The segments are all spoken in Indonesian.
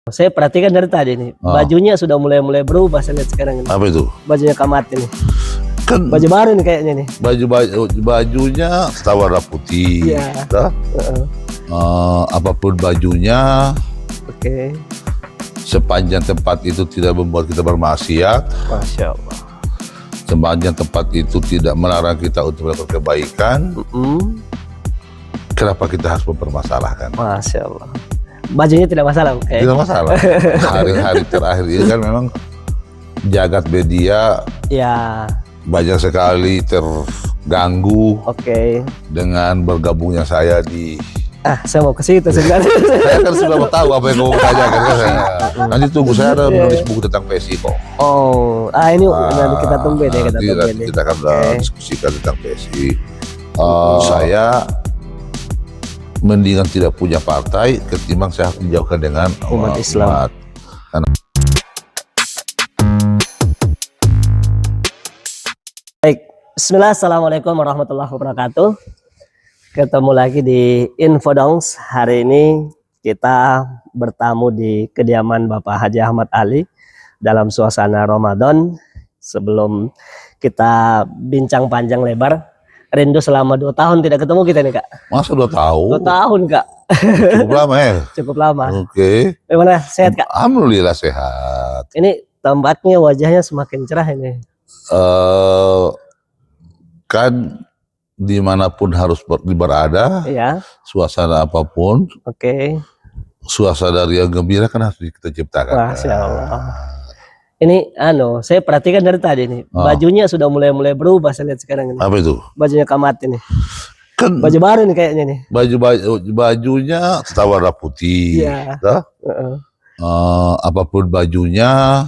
Saya perhatikan dari tadi nih, bajunya sudah mulai berubah saya lihat sekarang ini. Apa itu? Bajunya Kamat ini. Kan Baju baru nih kayaknya nih. bajunya warna putih. Iya. Apapun bajunya, Oke. sepanjang tempat itu tidak membuat kita bermaksiat, Masya Allah. sepanjang tempat itu tidak melarang kita untuk melakukan kebaikan, kenapa kita harus mempermasalahkan? Masya Allah. Bajunya tidak masalah, oke? Tidak masalah. Hari-hari terakhir ini kan memang jagat media Ya. banyak sekali terganggu dengan bergabungnya saya di. Saya mau ke situ sebenarnya. Saya kan sudah tahu apa yang kamu tanyakan kan. Nanti tunggu, saya ada menulis buku tentang PSI kok. Ini nanti kita tunggu deh, kita akan diskusikan tentang PSI. Saya mendingan tidak punya partai ketimbang saya harus dijauhkan dengan umat Islam. Baik, Bismillah, Assalamualaikum warahmatullahi wabarakatuh. Ketemu lagi di Infodongs. Hari ini kita bertamu di kediaman Bapak Haji Ahmad Ali dalam suasana Ramadan. Sebelum kita bincang panjang lebar, rindu selama 2 tahun tidak ketemu kita nih, Kak. Masa 2 tahun? 2 tahun, Kak. Cukup lama ya? Cukup lama. Oke. Bagaimana, sehat, Kak? Alhamdulillah sehat. Ini tampaknya wajahnya semakin cerah ini. Kan dimanapun harus berada, Iya. suasana apapun, suasana yang gembira kan harus kita ciptakan. Masya Allah. Ini saya perhatikan dari tadi nih, bajunya sudah mulai berubah saya lihat sekarang ini. Apa itu? Bajunya Kamat ini. Kan baju baru nih kayaknya nih. Bajunya warna putih. Iya. Apapun bajunya,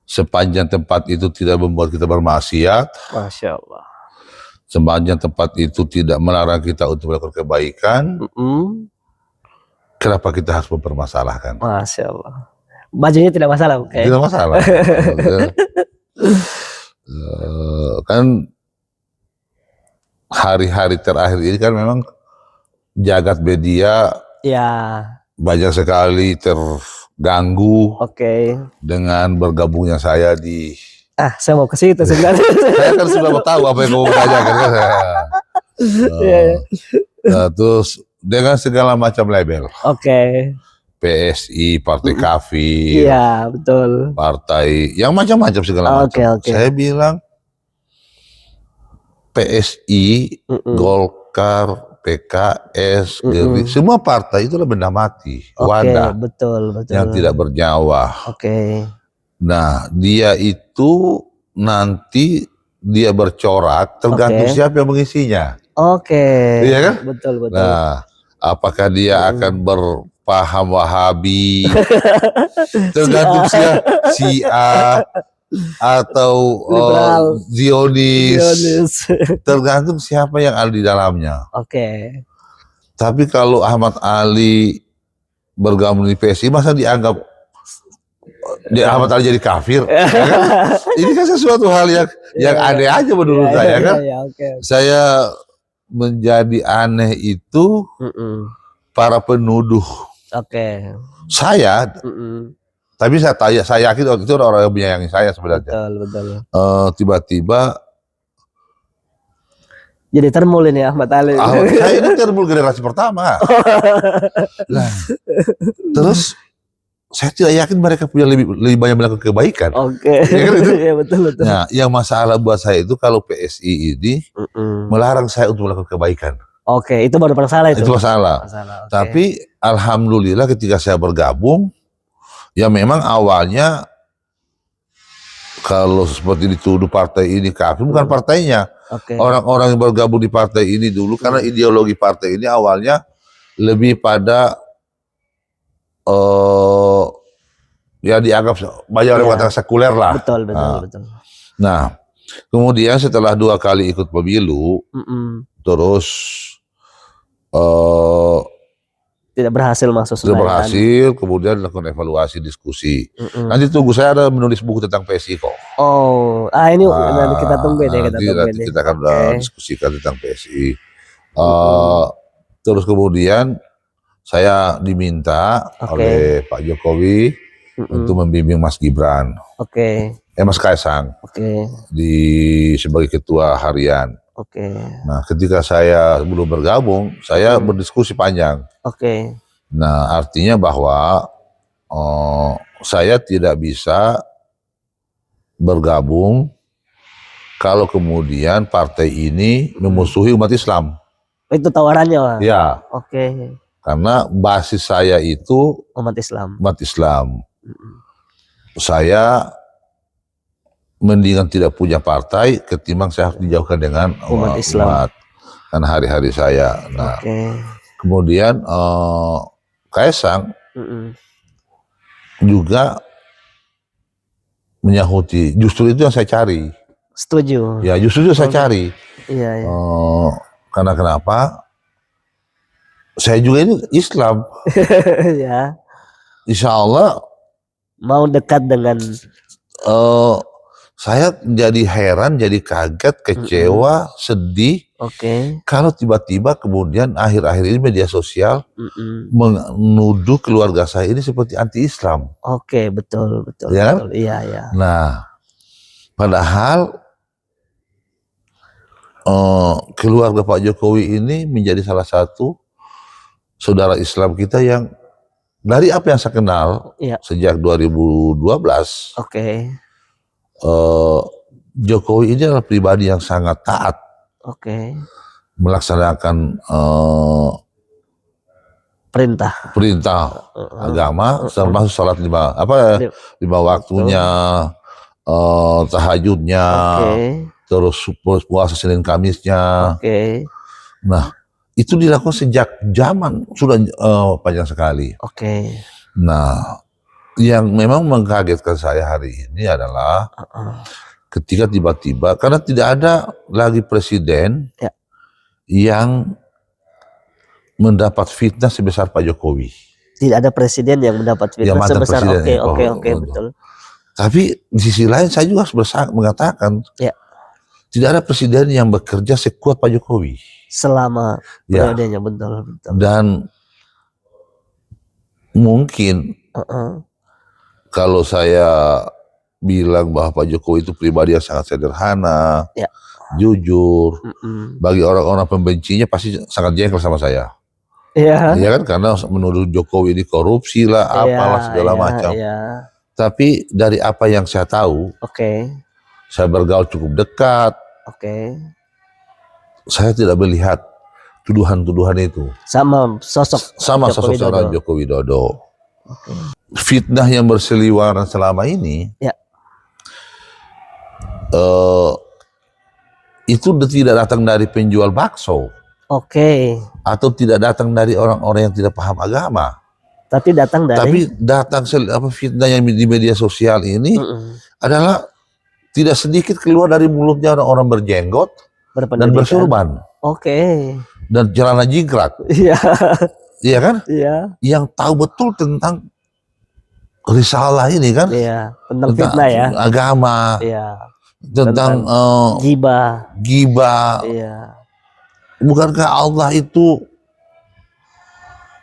sepanjang tempat itu tidak membuat kita bermaksiat, Masya Allah. sepanjang tempat itu tidak melarang kita untuk melakukan kebaikan, kenapa kita harus mempermasalahkan? Masya Allah. Bajunya tidak masalah, oke? Tidak masalah. Kan hari-hari terakhir ini kan memang jagat media banyak sekali terganggu dengan bergabungnya saya di. Saya mau ke situ sebenarnya. Saya kan sudah tahu apa yang kamu tanyakan kan. Terus dengan segala macam label. PSI, Partai Kafir, iya betul, partai yang macam-macam segala macam. Saya bilang PSI, Golkar, PKS, Gerindra, semua partai itu adalah benda mati, wadah, betul. yang tidak bernyawa. Nah, dia itu nanti dia bercorak tergantung siapa yang mengisinya. Iya kan? Betul. Nah, apakah dia akan berpaham Wahabi, tergantung Syiah atau Zionis, tergantung siapa yang ada di dalamnya. Tapi kalau Ahmad Ali bergabung di PSI, masa dianggap Ahmad Ali jadi kafir? Ya kan? Ini kan sesuatu hal yang aneh aja menurut saya kan. Saya menjadi aneh itu para penuduh. Saya, tapi saya yakin waktu itu orang yang menyayangi saya sebenarnya. Betul. Tiba-tiba jadi termul ini Ahmad Ali. Saya ini termul generasi pertama. Nah, terus saya tidak yakin mereka punya lebih banyak melakukan kebaikan. Ya kan itu? Iya betul. Nah, yang masalah buat saya itu kalau PSI ini melarang saya untuk melakukan kebaikan. Itu baru masalah itu. Itu masalah. Tapi alhamdulillah ketika saya bergabung, ya memang awalnya kalau seperti dituduh partai ini kafir, bukan partainya. Orang-orang yang bergabung di partai ini dulu karena ideologi partai ini awalnya lebih pada ya dianggap banyak orang mengatakan sekuler lah. Betul. Nah, kemudian setelah 2 kali ikut pemilu, terus tidak berhasil masuk Senayan. Tidak berhasil, kemudian dilakukan evaluasi, diskusi. Nanti tunggu, saya ada menulis buku tentang PSI kok. Ini nanti kita tunggu deh. Nanti kita akan diskusikan tentang PSI. Terus kemudian saya diminta oleh Pak Jokowi untuk membimbing Mas Gibran, Mas Kaisang, sebagai ketua harian. Nah, ketika saya belum bergabung, saya berdiskusi panjang. Nah, artinya bahwa saya tidak bisa bergabung kalau kemudian partai ini memusuhi umat Islam. Itu tawarannya, Pak? Ya. Karena basis saya itu umat Islam. Saya mendingan tidak punya partai ketimbang saya harus dijauhkan dengan umat Islam. Karena hari-hari saya. Nah, kemudian Kaisang juga menyahuti. Justru itu yang saya cari. Setuju. Ya, justru itu saya cari. Iya. Karena kenapa? Saya juga ini Islam. Ya. Insya Allah mau dekat dengan. Saya jadi heran, jadi kaget, kecewa, sedih. Kalau tiba-tiba kemudian akhir-akhir ini media sosial menuduh keluarga saya ini seperti anti-Islam. Betul. Ya? Betul. Iya. Nah, padahal keluarga Pak Jokowi ini menjadi salah satu saudara Islam kita yang dari apa yang saya kenal sejak 2012. Jokowi ini adalah pribadi yang sangat taat, melaksanakan perintah agama, termasuk sholat lima waktunya, tahajudnya, terus puasa Senin Kamisnya. Nah, itu dilakukan sejak zaman sudah panjang sekali. Nah, yang memang mengkagetkan saya hari ini adalah ketika tiba-tiba, karena tidak ada lagi presiden yang mendapat fitnah sebesar Pak Jokowi. Tidak ada presiden yang mendapat fitnah sebesar. Betul. Tapi di sisi lain saya juga harus mengatakan tidak ada presiden yang bekerja sekuat Pak Jokowi selama periodenya. Betul. Dan mungkin kalau saya bilang bahwa Pak Jokowi itu pribadi yang sangat sederhana, jujur, bagi orang-orang pembencinya pasti sangat jengkel sama saya. Iya kan, karena menuduh Jokowi ini korupsi lah, apalah segala macam. Tapi dari apa yang saya tahu, saya bergaul cukup dekat, saya tidak melihat tuduhan-tuduhan itu. Sama sosok seorang Joko Widodo. Fitnah yang berseliweran selama ini itu tidak datang dari penjual bakso, atau tidak datang dari orang-orang yang tidak paham agama, tapi datang fitnah yang di media sosial ini adalah tidak sedikit keluar dari mulutnya orang-orang berjenggot dan bersurban, dan celana jingkrak. Iya kan? Yang tahu betul tentang risalah ini kan, tentang fitnah agama, tentang gibah. Bukankah Allah itu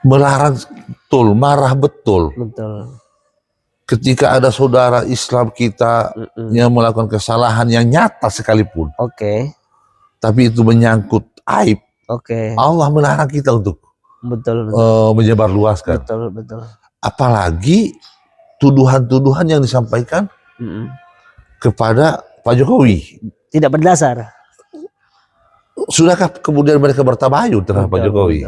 melarang betul, marah betul ketika ada saudara Islam kita yang melakukan kesalahan yang nyata sekalipun, tapi itu menyangkut aib, Allah melarang kita untuk menyebarluaskan. Apalagi tuduhan-tuduhan yang disampaikan kepada Pak Jokowi tidak berdasar. Sudahkah kemudian mereka bertabayun terhadap Pak Jokowi?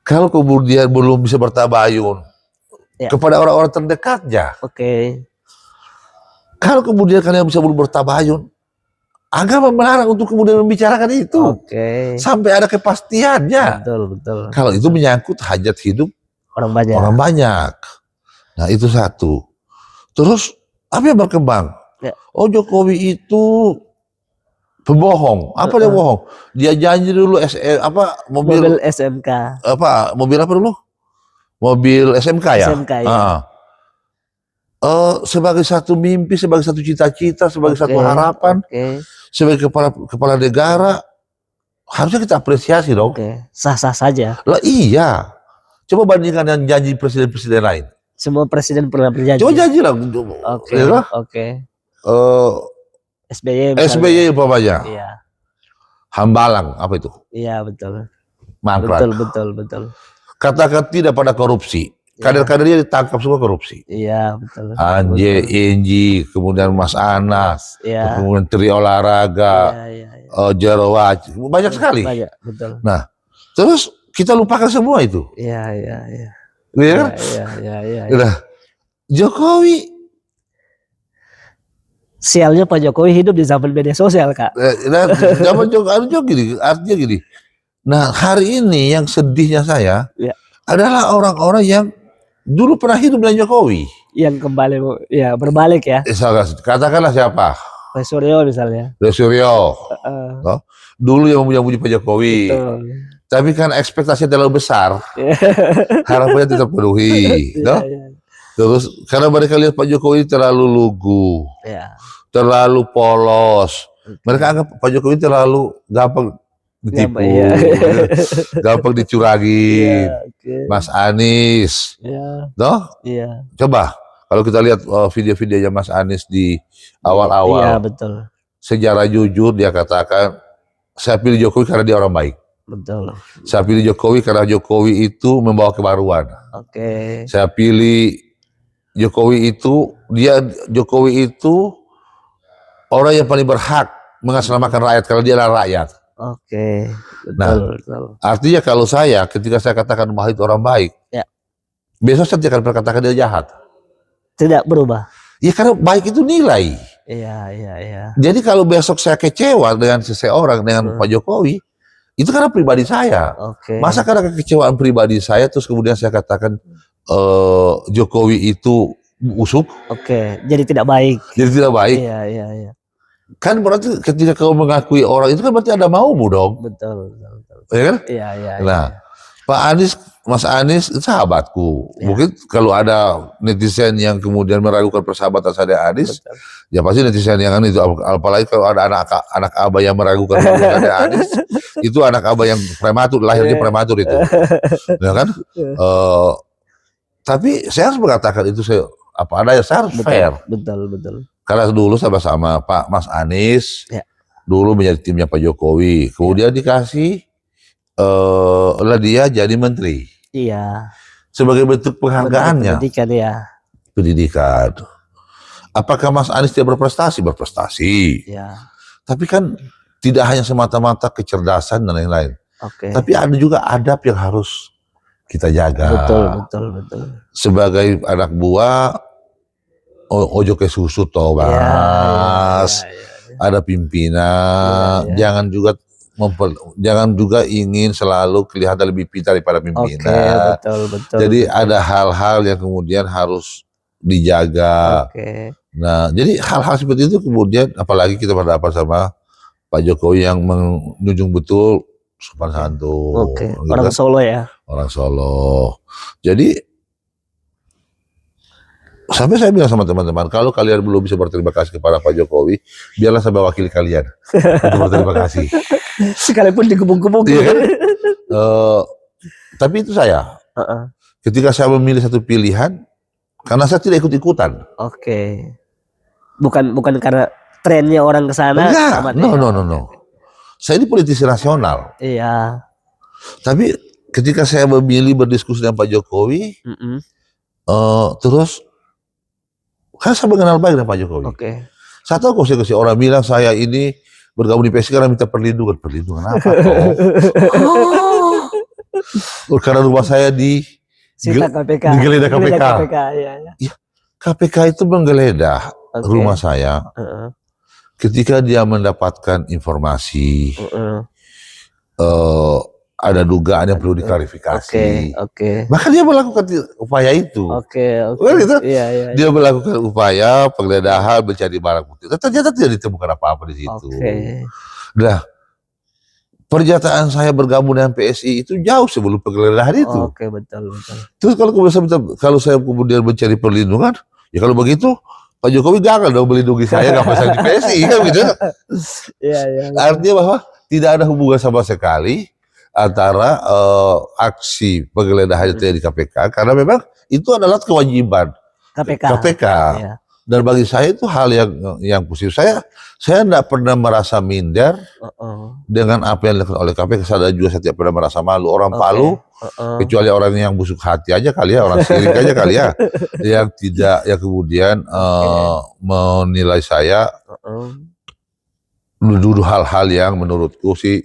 Kalau kemudian belum bisa bertabayun kepada orang-orang terdekatnya, kalau kemudian kalian bisa belum bertabayun, agama melarang untuk kemudian membicarakan itu sampai ada kepastiannya. Kalau itu menyangkut hajat hidup orang banyak. Nah, itu satu. Terus apa yang berkembang? Oh, Jokowi itu pembohong. Apa dia bohong? Dia janji dulu mobil SMK. Mobil apa dulu? Mobil SMK ya? Sebagai satu mimpi, sebagai satu cita-cita, sebagai satu harapan, sebagai kepala negara, harusnya kita apresiasi dong. Sah-sah saja. Lah iya. Coba bandingkan dengan janji presiden-presiden lain. Semua presiden pernah berjanji. Coba janji lah. Oke. Ya kan? Oke. SBY SBY misalnya. umpamanya. Iya. Hambalang, apa itu? Iya, betul. Mangkrak. Betul. Katakan tidak pada korupsi. Kader-kadernya ditangkap semua korupsi. Iya, betul. Anje, Inji, kemudian Mas Anas, kemudian Tri Olahraga, Jerowac, banyak sekali. Banyak, betul. Nah, terus kita lupakan semua itu. Iya. Iya kan? Iya. Nah, Jokowi, sialnya Pak Jokowi hidup di zaman media sosial, Kak. zaman Jokowi artinya gini. Nah, hari ini yang sedihnya saya adalah orang-orang yang dulu pernah hidup dengan Jokowi. Yang kembali, ya berbalik ya. Katakanlah siapa? Pak Suryo misalnya. Pak Suryo. Dulu yang memuji Pak Jokowi. Betul. Tapi kan ekspektasinya terlalu besar. Harapannya tidak terpenuhi. Terus karena mereka lihat Pak Jokowi terlalu lugu. Terlalu polos. Mereka anggap Pak Jokowi terlalu gampang ditipu, gampang dicurangin. Mas Anies, coba kalau kita lihat video-videonya Mas Anies di awal-awal, betul. Sejarah jujur dia katakan, saya pilih Jokowi karena dia orang baik. Betul. Saya pilih Jokowi karena Jokowi itu membawa kebaruan. Saya pilih Jokowi itu orang yang paling berhak mengatasnamakan rakyat karena dia adalah rakyat. Betul. Artinya kalau ketika saya katakan Wahid orang baik, besok saya tidak akan berkatakan dia jahat. Tidak berubah. Ya karena baik itu nilai. Iya. Jadi kalau besok saya kecewa dengan seseorang, dengan Pak Jokowi, itu karena pribadi saya. Masa karena kekecewaan pribadi saya, terus kemudian saya katakan Jokowi itu busuk? Jadi tidak baik. Iya. Kan berarti ketika kau mengakui orang itu kan berarti ada maumu dong. Betul. Ya kan? Iya. Nah, Pak Anies, Mas Anies itu sahabatku. Mungkin kalau ada netizen yang kemudian meragukan persahabatan saya Anies, ya pasti netizen yang itu. Apalagi kalau ada anak abah yang meragukan persahabatan saya Anies, itu anak abah yang prematur, lahirnya prematur itu. Ya kan? Tapi saya harus mengatakan itu apa adanya, saya harus fair. Betul. Karena dulu sama-sama Pak Mas Anies, dulu menjadi timnya Pak Jokowi, kemudian dikasih dia jadi menteri. Iya. Sebagai bentuk penghargaannya. Pendidikan. Apakah Mas Anies tidak berprestasi? Berprestasi. Tapi kan tidak hanya semata-mata kecerdasan dan lain-lain. Tapi ada juga adab yang harus kita jaga. Betul. Sebagai anak buah, ojo ke susu toh Mas. Ada pimpinan, jangan juga ingin selalu kelihatan lebih pintar daripada pimpinan. Betul. Jadi ada hal-hal yang kemudian harus dijaga. Nah, jadi hal-hal seperti itu kemudian apalagi kita berhadapan sama Pak Jokowi yang menunjung betul sopan santun. Orang Solo ya. Orang Solo. Jadi sampai saya bilang sama teman-teman, kalau kalian belum bisa berterima kasih kepada Pak Jokowi, biarlah saya mewakili kalian untuk berterima kasih. Sekalipun digebuk-gebuk. Tapi itu saya. Ketika saya memilih satu pilihan, karena saya tidak ikut-ikutan. Bukan karena trennya orang ke sana. No. Saya ini politisi nasional. Iya. Tapi ketika saya memilih berdiskusi dengan Pak Jokowi, terus kan saya mengenal baik dengan Pak Jokowi. Saya tahu kok orang bilang saya ini bergabung di PSI karena minta perlindungan. Perlindungan apa? Karena rumah saya digeledah KPK. KPK itu menggeledah rumah saya ketika dia mendapatkan informasi ada dugaan yang perlu diklarifikasi. Maka dia melakukan upaya itu. Dia melakukan upaya penggeledahan mencari barang bukti. Ternyata tidak ditemukan apa-apa di situ. Nah, pernyataan saya bergabung dengan PSI itu jauh sebelum penggeledahan itu. Betul. Terus kalau saya kemudian mencari perlindungan, ya kalau begitu Pak Jokowi gagal dong melindungi saya, nggak pasang di PSI kan gitu. Artinya bahwa tidak ada hubungan sama sekali antara aksi penggeledahan itu di KPK, karena memang itu adalah kewajiban KPK. Ya. Dan bagi saya itu hal yang positif. Saya tidak pernah merasa minder dengan apa yang dilakukan oleh KPK. Saya juga tidak pernah merasa malu. Orang Palu, kecuali orang yang busuk hati aja kali ya, orang sirik aja kali ya, yang kemudian menilai saya menuduh hal-hal yang menurutku sih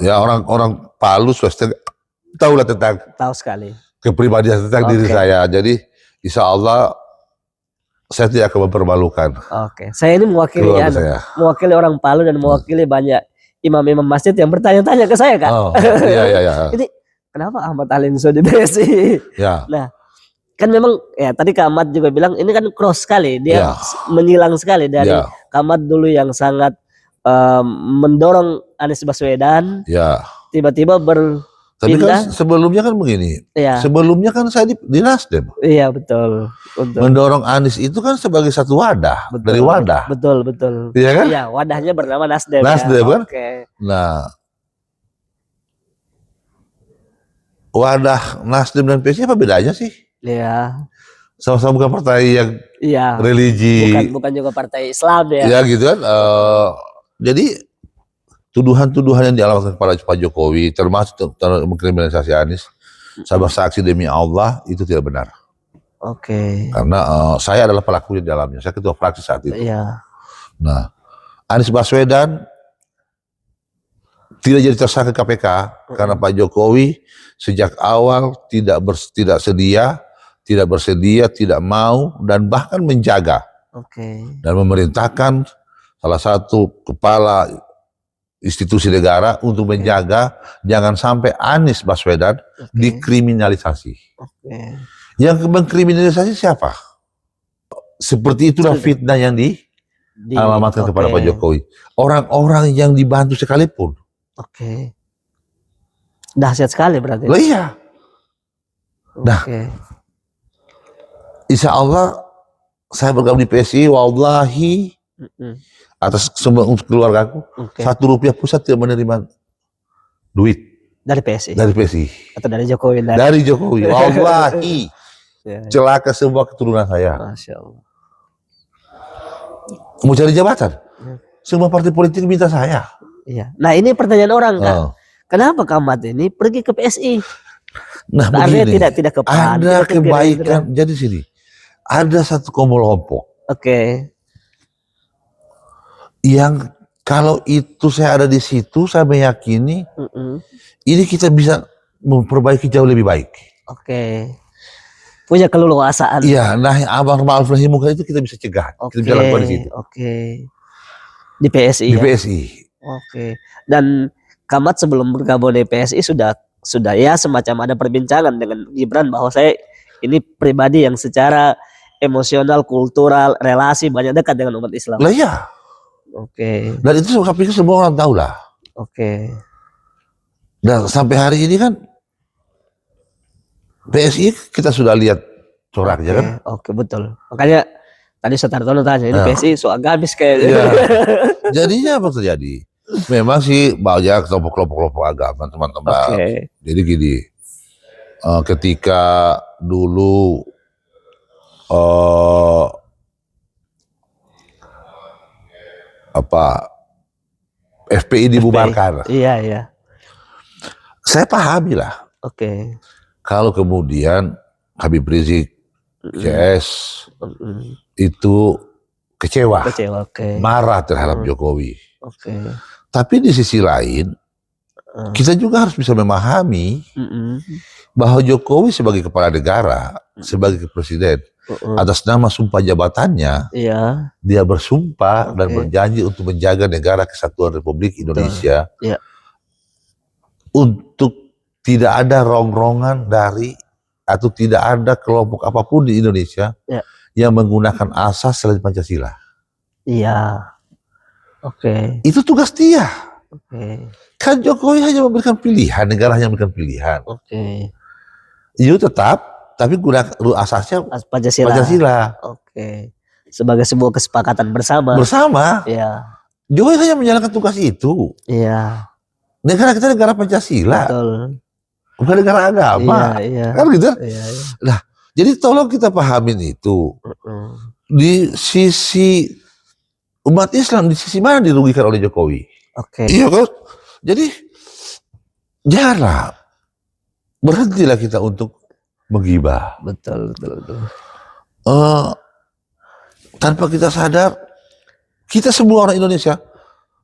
ya orang Palu swasta tahu sekali kepribadian tentang diri saya. Jadi insya Allah saya tidak akan mempermalukan. Saya ini mewakili orang Palu dan mewakili banyak imam-imam masjid yang bertanya-tanya ke saya, Kak. Iya. Ini kenapa Ahmad Ali Insya di PSI? Ya. Nah, kan memang ya tadi Kak Ahmad juga bilang ini kan cross sekali, dia menyilang sekali dari Kak Ahmad dulu yang sangat mendorong Anies Baswedan. Tiba-tiba tapi kan sebelumnya kan begini. Sebelumnya kan saya di Nasdem. Iya, betul. Mendorong Anies itu kan sebagai satu wadah, dari wadah. Betul. Iya kan? Iya, wadahnya bernama Nasdem. Nasdem kan? Nah, wadah Nasdem dan PSI apa bedanya sih? Iya. Sama-sama bukan partai yang religi. Bukan juga partai Islam ya. Ya gitu kan. Jadi tuduhan-tuduhan yang dialamatkan kepada Pak Jokowi, termasuk mengkriminalisasi Anies, saya bersaksi demi Allah itu tidak benar. Karena saya adalah pelaku di dalamnya. Saya ketua fraksi saat itu. Nah, Anies Baswedan tidak jadi tersangka KPK karena Pak Jokowi sejak awal tidak bersedia, tidak mau, dan bahkan menjaga dan memerintahkan salah satu kepala institusi negara untuk menjaga jangan sampai Anies Baswedan dikriminalisasi. Yang mengkriminalisasi siapa? Seperti itulah fitnah yang dialamatkan kepada Pak Jokowi. Orang-orang yang dibantu sekalipun. Dahsyat sekali berarti. Iya. Nah, insya Allah saya bergabung di PSI, wallahi atas semua keluargaku, Rp1 pun saya tidak menerima duit dari PSI. Atau dari Jokowi. Dari Jokowi, wallahi. Celaka semua keturunan saya. Masya Allah. Mau cari jabatan, semua partai politik minta saya. Iya. Nah ini pertanyaan orang, Kak. Kenapa Kak Ahmad ini pergi ke PSI? Nah begini, tidak ke PAN, ada kebaikan. Jadi sini ada satu kelompok. Yang kalau itu saya ada di situ, saya meyakini ini kita bisa memperbaiki jauh lebih baik. Punya keleluasaan. Iya, nah amar ma'ruf nahi munkar itu kita bisa cegah. Kita bisa lakukan di situ. Di PSI. Di PSI. Dan Kamat sebelum bergabung di PSI sudah ya semacam ada perbincangan dengan Gibran bahwa saya ini pribadi yang secara emosional, kultural, relasi banyak dekat dengan umat Islam. Lah iya. Dan itu saya pikir semua orang tahu lah. Dan sampai hari ini kan PSI kita sudah lihat coraknya kan. Betul. Makanya tadi Sutartono tanya ini PSI so agamis kayaknya. Jadinya apa terjadi? Memang sih banyak kelompok agama teman-teman. Jadi gini, ketika dulu FPI dibubarkan. Iya. Saya pahami lah. Kalau kemudian Habib Rizik CS itu kecewa, marah terhadap Jokowi. Tapi di sisi lain kita juga harus bisa memahami bahwa Jokowi sebagai kepala negara, sebagai presiden, atas nama sumpah jabatannya, dia bersumpah dan berjanji untuk menjaga negara kesatuan Republik Indonesia, untuk tidak ada rongrongan dari atau tidak ada kelompok apapun di Indonesia yang menggunakan asas selain Pancasila. Itu tugas dia. Kan Jokowi hanya memberikan pilihan, negara hanya memberikan pilihan. Itu tetap, tapi gunakan asasnya Pancasila. Sebagai sebuah kesepakatan bersama. Jokowi hanya menjalankan tugas itu. Negara kita negara Pancasila, Betul. bukan negara agama. Iya, iya. Kan gitu. Iya, iya. Nah, jadi tolong kita pahamin itu. Di sisi umat Islam, di sisi mana dirugikan oleh Jokowi? Oke. Iya kan? Jadi jarang. Berhentilah kita untuk menggibah. Betul, betul, betul. Tanpa kita sadar, kita semua orang Indonesia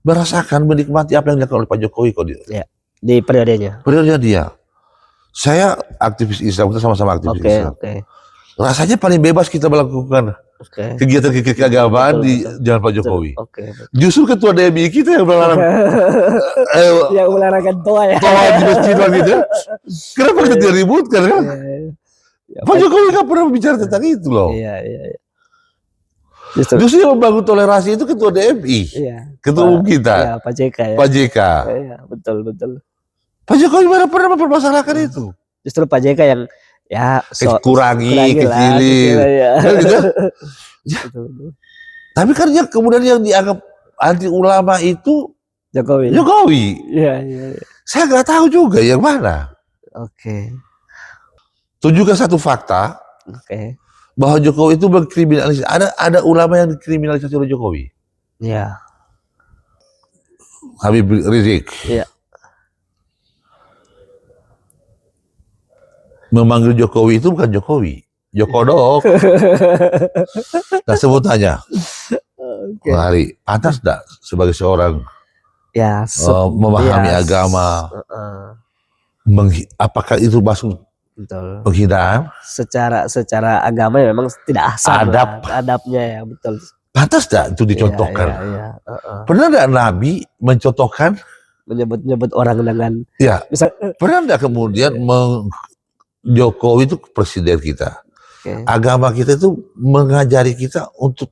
merasakan, menikmati apa yang dilakukan oleh Pak Jokowi kok dia. Ya, di periodenya. Periode dia. Saya aktivis Islam, kita sama-sama aktivis Oke, Islam. oke. Rasanya paling bebas kita melakukan Oke. kegiatan keagamaan Betul, di betul. jalan Pak Jokowi. Oke. Justru ketua DMI kita yang melarang Yang melarangkan toa ya. toa di masjid gitu. Kenapa kita tidak ributkan kan? Ya, Pak Jokowi nggak pernah bicara tentang itu loh. Iya, iya, iya. Justru. Justru yang membangun toleransi itu ketua DMI, Iya. ketua umum kita, Iya, Pak JK ya. Pak JK. Iya, betul, betul. Pak Jokowi mana pernah mempermasalahkan itu. Justru Pak JK yang ya Kurangi, kecilin. Ya. Kan gitu. Betul, betul. Tapi kan kemudian yang dianggap anti ulama itu Jokowi. Jokowi. Iya, iya, iya. Saya nggak tahu juga yang mana. Oke. Tunjukkan satu fakta Oke. bahwa Jokowi itu mengkriminalisasi. Ada ulama yang dikriminalisasi oleh Jokowi. Iya. Habib Rizik. Iya. Memanggil Jokowi itu bukan Jokowi, Jokodok. Nah, sebutannya. Oke. Hari pantas enggak sebagai seorang Ya, memahami ya, agama, apakah itu masuk betul. penghinaan? Secara agama ya memang tidak asal adabnya ya, betul. Pantas enggak itu dicontohkan? Iya. Pernah enggak Nabi mencontohkan menyebut orang dengan ya? Misal, pernah enggak kemudian Jokowi itu presiden kita. Okay. Agama kita itu mengajari kita untuk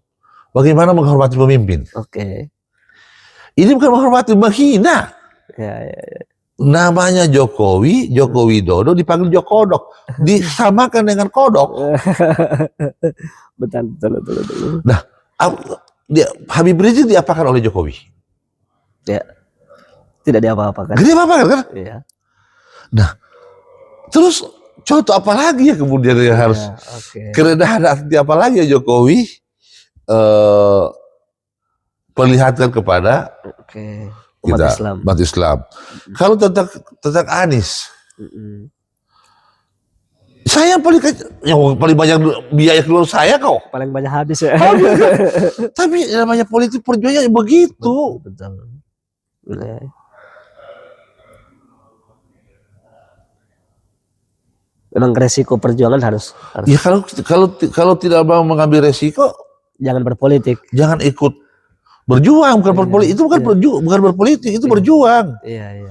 bagaimana menghormati pemimpin. Oke. Ini bukan menghormati, menghina. Ya. Namanya Jokowi, Joko Widodo dipanggil Jokodok, disamakan dengan kodok. betul. Nah, Habib Rizik diapakan oleh Jokowi? Ya, tidak diapa-apakan. Gak diapa-apakan kan? Iya. Nah, terus contoh apa lagi ya kemudian yang harus kerendahan apa lagi ya Jokowi perlihatkan kepada umat Islam. Kalau tentang Anies, saya yang paling banyak biaya keluar saya kok. Paling banyak habis ya. Tapi namanya politik perjuangan begitu. Betul. Memang resiko perjuangan harus. Ya kalau tidak mau mengambil resiko, jangan berpolitik. Jangan ikut berjuang, bukan berpolitik. Itu bukan berpolitik, itu berjuang. Iya.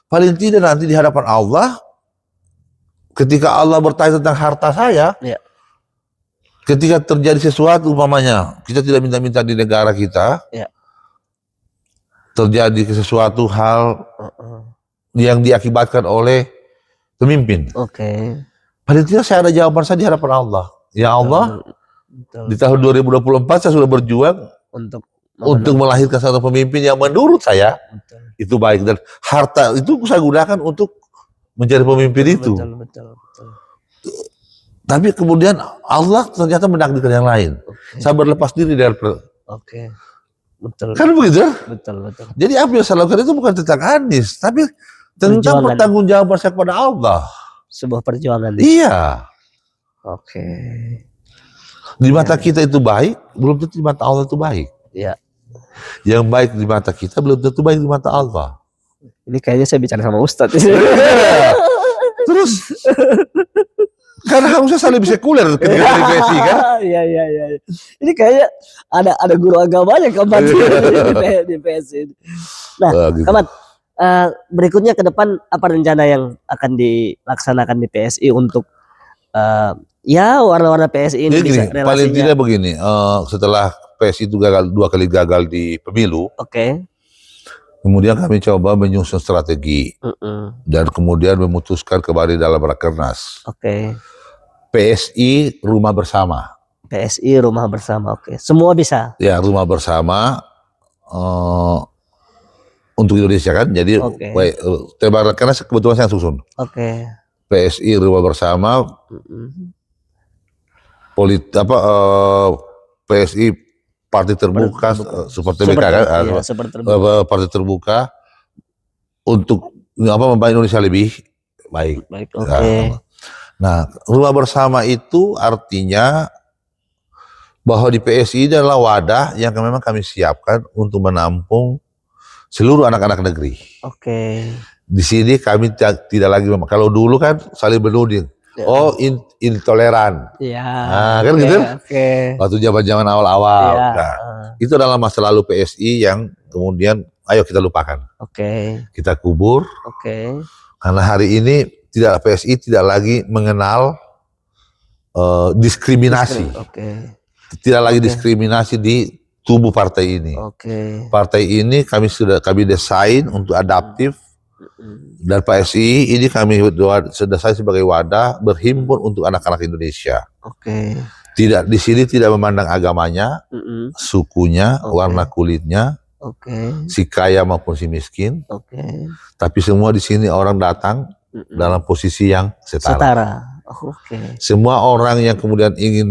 Paling tidak nanti di hadapan Allah, ketika Allah bertanya tentang harta saya, ketika terjadi sesuatu umpamanya, kita tidak minta-minta di negara kita, terjadi sesuatu hal yang diakibatkan oleh pemimpin. Paling tidak saya ada jawaban saya di hadapan Allah. Ya Allah, di tahun 2024 saya sudah berjuang untuk melahirkan satu pemimpin yang menurut saya itu baik, dan harta itu saya gunakan untuk mencari pemimpin itu. Betul. Tapi kemudian Allah ternyata menakdirkan yang lain. Saya berlepas diri dari betul. Kan begitu? Betul. Jadi apa yang saya lakukan itu bukan tentang Anies, tapi tentang pertanggungjawaban saya kepada Allah. Sebuah perjuangan. Iya. Di mata kita itu baik, belum tentu di mata Allah itu baik. Iya. Yang baik di mata kita belum tentu baik di mata Allah. Ini kayaknya saya bicara sama Ustadz. Terus karena harusnya saling sekuler ketika di PSI kan? Iya. Ini kayaknya ada guru agamanya Kamat di PSI. Nah, gitu. Kamat, berikutnya ke depan apa rencana yang akan dilaksanakan di PSI untuk warna-warna PSI ini bisa relasinya? Paling tidak begini, setelah PSI itu dua kali gagal di pemilu. Kemudian kami coba menyusun strategi dan kemudian memutuskan kembali dalam rakernas. PSI rumah bersama. PSI rumah bersama. Semua bisa. Ya, rumah bersama. untuk Indonesia kan. Jadi karena kebetulan saya susun. PSI Rumah Bersama, PSI Partai Terbuka, seperti TBK kan, Partai Terbuka untuk membangun Indonesia lebih baik. Nah, Rumah Bersama itu artinya bahwa di PSI adalah wadah yang memang kami siapkan untuk menampung seluruh anak-anak negeri. Di sini kami tidak lagi, kalau dulu kan saling menuding, intoleran. Kan gitu. Waktu zaman awal-awal. Itu adalah masa lalu PSI yang kemudian ayo kita lupakan. Kita kubur. Karena hari ini PSI tidak lagi mengenal diskriminasi. Tidak lagi diskriminasi di tubuh partai ini. Partai ini kami desain untuk adaptif. Dan PSI ini kami sudah saya sebagai wadah berhimpun untuk anak-anak Indonesia. Tidak di sini tidak memandang agamanya, sukunya, warna kulitnya, si kaya maupun si miskin. Tapi semua di sini orang datang dalam posisi yang setara. Semua orang yang kemudian ingin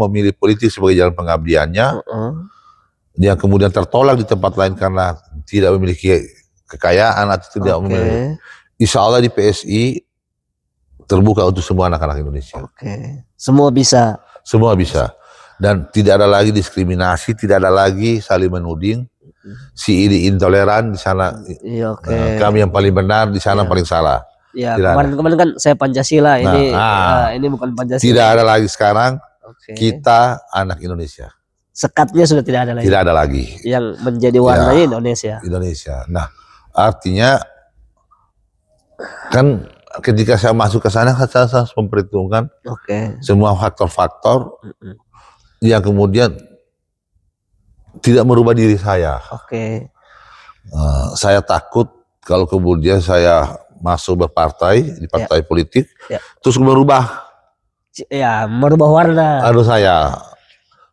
memilih politik sebagai jalan pengabdiannya, yang kemudian tertolak di tempat lain karena tidak memiliki kekayaan atau tidak memiliki, insya Allah di PSI terbuka untuk semua anak-anak Indonesia. Semua bisa. Dan tidak ada lagi diskriminasi, tidak ada lagi saling menuding. Si ini intoleran di sana, kami yang paling benar di sana paling salah. Kemarin kan saya Pancasila, ini bukan Pancasila. Tidak ada lagi sekarang. Kita anak Indonesia. Sekatnya sudah tidak ada lagi. Tidak ada lagi. Yang menjadi warnanya Indonesia. Nah, artinya kan ketika saya masuk ke sana, saya harus memperhitungkan semua faktor-faktor yang kemudian tidak merubah diri saya. Saya takut kalau kemudian saya masuk berpartai di partai politik, terus merubah warna.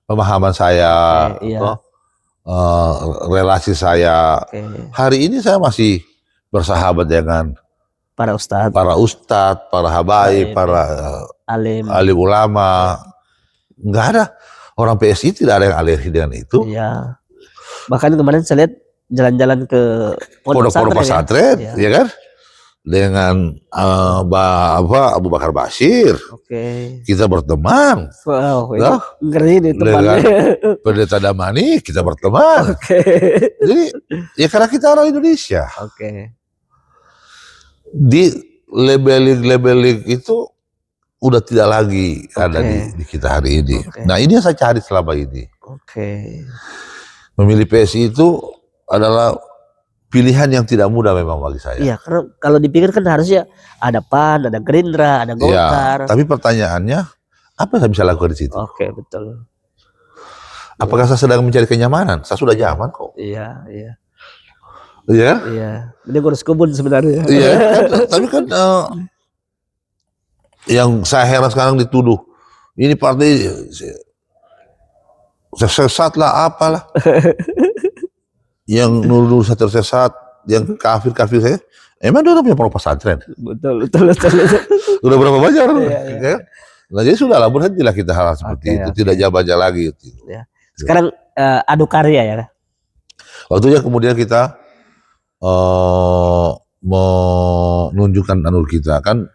Pemahaman saya, relasi saya. Hari ini saya masih bersahabat dengan para ustadz, para habaib, para alim ulama. Nggak ada. Orang PSI tidak ada yang alergi dengan itu. Bahkan kemarin saya lihat jalan-jalan ke pondok pesantren, ya kan? Dengan Abu Bakar Bashir, kita berteman. Ngeri nih temannya. Pendeta Damani kita berteman. Jadi ya karena kita orang Indonesia. Di labeling itu udah tidak lagi ada di kita hari ini. Nah ini yang saya cari selama ini. Memilih PSI itu adalah pilihan yang tidak mudah memang bagi saya. Iya, karena kalau dipikir kan harusnya ada PAN, ada Gerindra, ada Golkar. Tapi pertanyaannya, apa yang saya bisa lakukan di situ? Betul. Apakah saya sedang mencari kenyamanan? Saya sudah nyaman kok. Iya. Ini ngurus kebun sebenarnya. Tapi kan yang saya heran sekarang dituduh, ini partai sesat lah, apalah. Yang nuduh saya tersesat, yang kafir saya, emang dia punya pondok pesantren. Betul. Udah berapa banyak? Nah jadi sudahlah, berhentilah kita hal seperti itu, tidak jabah lagi. Sekarang adu karya ya. Waktunya kemudian kita menunjukkan anur kita kan,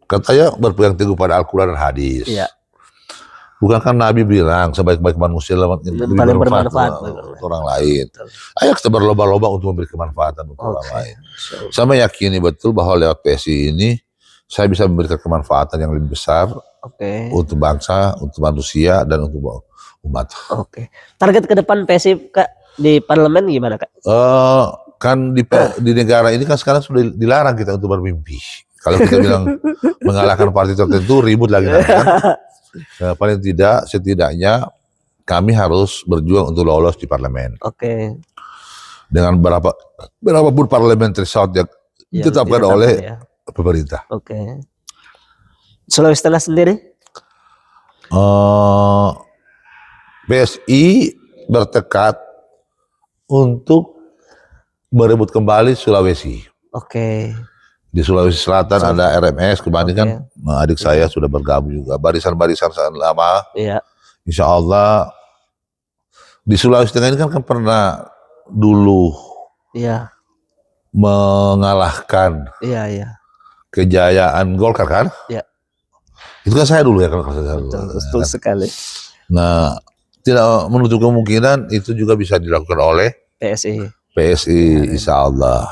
katanya berpegang teguh pada Al-Quran dan hadis. Bukankah Nabi bilang sebaik-baik manusia paling bermanfaat untuk orang lain. Ayo kita berlomba-lomba untuk memberi kemanfaatan untuk orang lain. Saya meyakini betul bahwa lewat PSI ini saya bisa memberikan kemanfaatan yang lebih besar untuk bangsa, untuk manusia, dan untuk umat. Target ke depan PSI di parlemen gimana Kak? Kan di negara ini kan sekarang sudah dilarang kita untuk bermimpi. Kalau kita bilang mengalahkan partai tertentu, ribut lagi kan. Paling tidak, setidaknya kami harus berjuang untuk lolos di parlemen. Dengan berapapun parliamentary threshold yang ditetapkan oleh pemerintah. Sulawesi Tengah sendiri? PSI bertekad untuk berebut kembali Sulawesi. Oke. Di Sulawesi Selatan ada RMS, kemarin kan adik saya sudah bergabung juga. Barisan-barisan lama, Iya. insya Allah. Di Sulawesi Tengah ini kan pernah dulu Iya. mengalahkan Iya. kejayaan Golkar kan? Iya. Itu kan saya dulu ya kalau saya dulu. Betul sekali. Nah, tidak menutup kemungkinan itu juga bisa dilakukan oleh PSI, insya Allah.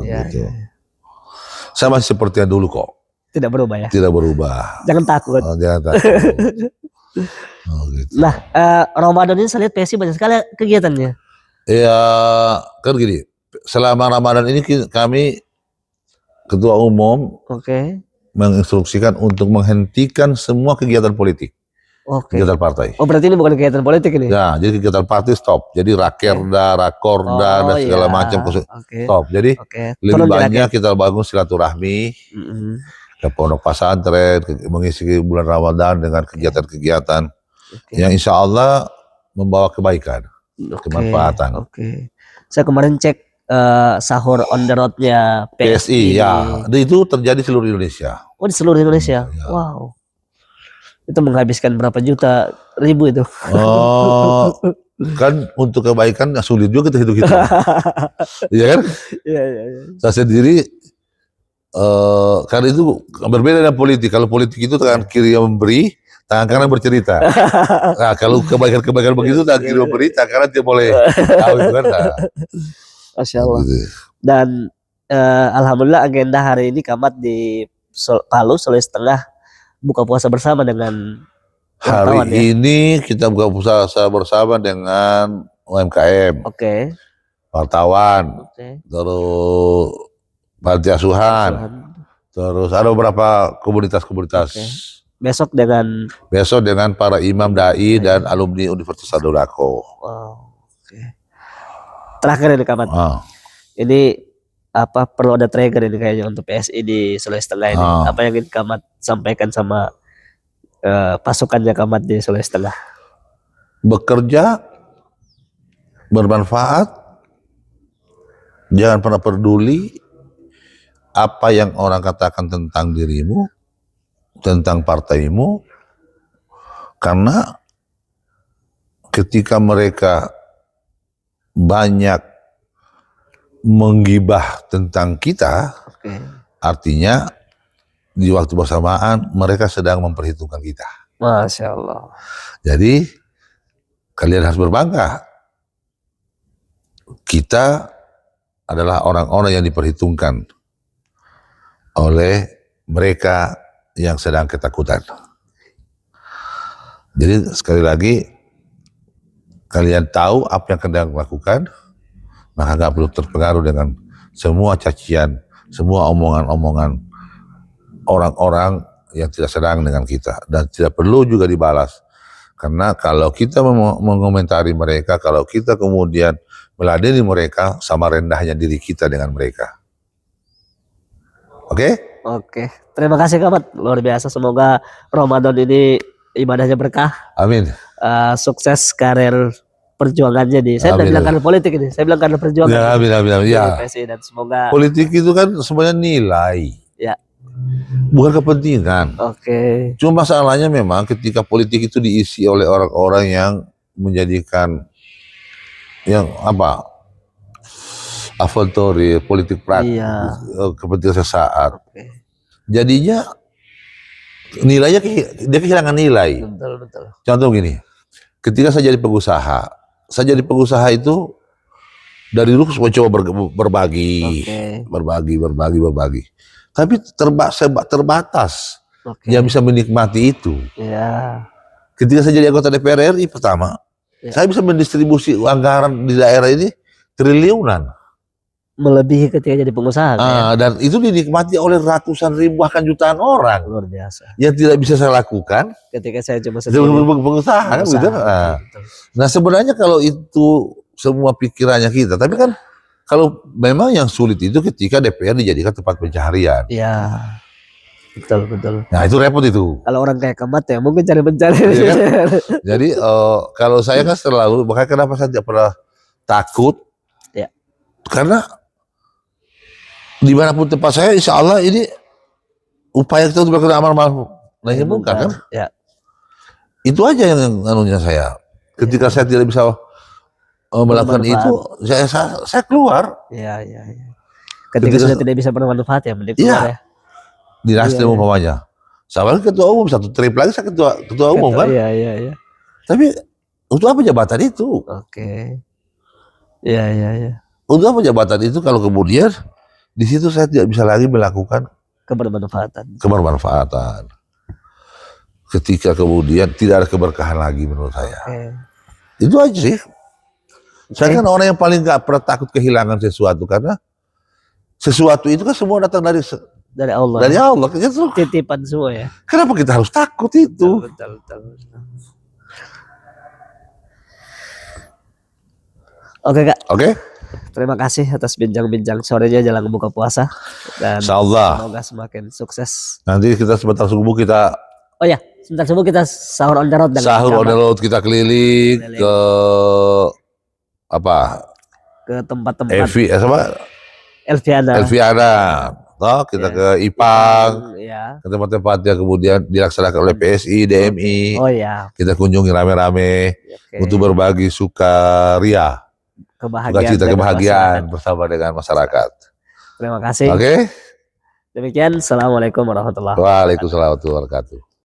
Gitu. Sama seperti yang dulu kok. Tidak berubah ya? Tidak berubah. Jangan takut. Jangan takut. Gitu. Nah, Ramadan ini saya lihat PSI banyak sekali kegiatannya. Ya, kan gini. Selama Ramadan ini kami Ketua Umum menginstruksikan untuk menghentikan semua kegiatan politik. Kegiatan partai. Oh, berarti ini bukan kegiatan politik ini? Ya, jadi kegiatan partai stop. Jadi rakerda, rakorda, dan segala macam stop. Jadi lebih banyak kita bangun silaturahmi ke pondok pesantren, mengisi bulan Ramadan dengan kegiatan-kegiatan yang insya Allah membawa kebaikan, kemanfaatan. Saya kemarin cek sahur on the road-nya PSI. Ya, itu terjadi di seluruh Indonesia. Oh, di seluruh Indonesia. Ya. Wow. Itu menghabiskan berapa juta ribu itu? Oh, kan untuk kebaikan sulit juga kita hitung-hitung. Iya kan? Iya. Saya sendiri karena itu berbeda dengan politik. Kalau politik itu tangan kiri yang memberi, tangan kanan bercerita. Nah, kalau kebaikan-kebaikan begitu tangan kiri memberi, tangan kanan dia boleh tahu itu kan. Masya Allah. Dan alhamdulillah agenda hari ini Kamat di Palu, Sulawesi Tengah buka puasa bersama dengan hari ini kita buka puasa bersama dengan UMKM, wartawan, terus panti asuhan, terus ada beberapa komunitas-komunitas. Besok dengan para imam dai dan alumni Universitas Sadolako. Terakhir ini Kamat, ini apa perlu ada trigger ini kayaknya untuk PSI di Sulawesi Tengah ini? Apa yang ingin Kamat sampaikan sama pasukannya Kamat di Sulawesi Tengah? Bekerja, bermanfaat, jangan pernah peduli apa yang orang katakan tentang dirimu, tentang partaimu, karena ketika mereka banyak menggibah tentang kita, artinya di waktu bersamaan mereka sedang memperhitungkan kita. Masya Allah. Jadi kalian harus berbangga. Kita adalah orang-orang yang diperhitungkan oleh mereka yang sedang ketakutan. Jadi sekali lagi, kalian tahu apa yang kalian lakukan, maka nggak perlu terpengaruh dengan semua cacian, semua omongan-omongan orang-orang yang tidak senang dengan kita, dan tidak perlu juga dibalas. Karena kalau kita mengomentari mereka, kalau kita kemudian meladeni mereka, sama rendahnya diri kita dengan mereka. Oke? Terima kasih Kamat, luar biasa. Semoga Ramadan ini ibadahnya berkah. Amin. Sukses karir perjuangannya di, saya tidak bilang karir politik ini, saya bilang karir perjuangan. Ya, amin. Ya. Dan semoga politik itu kan sebenarnya nilai, bukan kepentingan. Cuma masalahnya memang ketika politik itu diisi oleh orang-orang yang menjadikan yang avantori, politik praktis, kepentingan sesaat. Jadinya nilainya dia kehilangan nilai. Betul. Contoh gini, ketika saya jadi pengusaha itu dari dulu coba berbagi. Tapi terbatas yang bisa menikmati itu. Ketika saya jadi anggota DPR RI pertama, saya bisa mendistribusi anggaran di daerah ini triliunan. Melebihi ketika jadi pengusaha. Dan itu dinikmati oleh ratusan ribu bahkan jutaan orang. Luar biasa. Yang tidak bisa saya lakukan ketika saya cuma sendiri pengusaha kan gitu. Nah sebenarnya kalau itu semua pikirannya kita, tapi kan kalau memang yang sulit itu ketika DPR dijadikan tempat pencaharian. Iya. Betul. Nah itu repot itu. Kalau orang kayak Kamat ya mungkin cari pencari. Ya, kan? Jadi kalau saya kan selalu, makanya kenapa saya tidak pernah takut Karena dimanapun tempat saya, insya Allah ini upaya kita untuk berkena amal ma'ruf nahi munkar kan? Ya. Itu aja yang anunya saya. Ketika saya tidak bisa melakukan itu, saya keluar. Iya. Ketika sudah tidak bisa bermanfaat ya, mending keluar ya. Di Nasdem umpamanya. Sama ketua umum, satu trip lagi saya ketua umum kan. Iya. Tapi untuk apa jabatan itu? Oke. Iya. Untuk apa jabatan itu kalau kemudian di situ saya tidak bisa lagi melakukan kebermanfaatan. Ketika kemudian tidak ada keberkahan lagi menurut saya. Itu aja sih. Saya kan orang yang paling gak pernah takut kehilangan sesuatu, karena sesuatu itu kan semua datang dari Allah. Dari Allah. Titipan semua ya. Kenapa kita harus takut itu? Betul. Oke Kak. Oke. Terima kasih atas bincang-bincang sorenya jelang buka puasa, dan insyaallah semoga semakin sukses. Nanti kita sebentar subuh kita. Oh ya, sebentar subuh kita sahur on the road. Sahur on the road, kita keliling ke apa? Ke tempat-tempat. Elviana. Toh kita ke Ipang, ke tempat-tempat yang kemudian dilaksanakan oleh PSI, DMI. Oh ya. Kita kunjungi rame-rame untuk berbagi sukaria, kebahagiaan bersama dengan masyarakat. Terima kasih. Oke. Demikian, assalamualaikum warahmatullahi wabarakatuh. Waalaikumsalam warahmatullahi wabarakatuh.